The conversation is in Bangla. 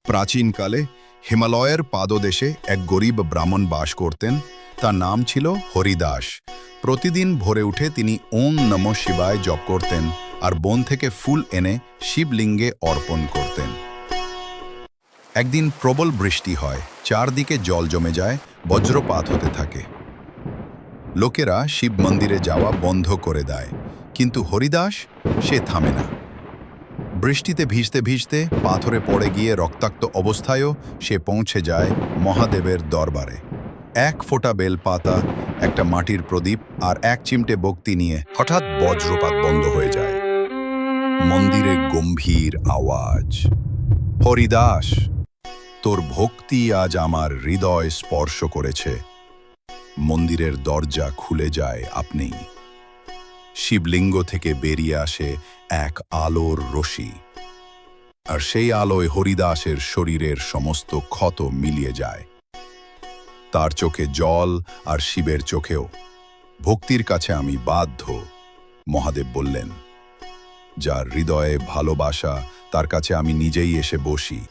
প্রাচীনকালে হিমালয়ের পাদদেশে এক গরিব ব্রাহ্মণ বাস করতেন। তার নাম ছিল হরিদাস। প্রতিদিন ভোরে উঠে তিনি ওম নমঃ শিবায় জপ করতেন আর বন থেকে ফুল এনে শিবলিঙ্গে অর্পণ করতেন। একদিন প্রবল বৃষ্টি হয়, চারদিকে জল জমে যায়, বজ্রপাত হতে থাকে। লোকেরা শিব মন্দিরে যাওয়া বন্ধ করে দেয়, কিন্তু হরিদাস সে থামে না। বৃষ্টিতে ভিজতে ভিজতে পাথরে পড়ে গিয়ে রক্তাক্ত অবস্থায়ও সে পৌঁছে যায় মহাদেবের দরবারে। এক ফোঁটা বেলপাতা, একটা মাটির প্রদীপ আর এক চিমটে ভক্তি নিয়ে হঠাৎ বজ্রপাত বন্ধ হয়ে যায়। মন্দিরে গম্ভীর আওয়াজ, হরিদাস, তোর ভক্তি আজ আমার হৃদয় স্পর্শ করেছে। মন্দিরের দরজা খুলে যায় আপনি। শিবলিঙ্গ থেকে বেরিয়ে আসে এক আলোর রশ্মি, আর সেই আলোয় হরিদাসের শরীরের সমস্ত ক্ষত মিলিয়ে যায়। তার চোখে জল আর শিবের চোখেও। ভক্তির কাছে আমি বাধ্য, মহাদেব বললেন। যার হৃদয়ে ভালোবাসা, তার কাছে আমি নিজেই এসে বসি।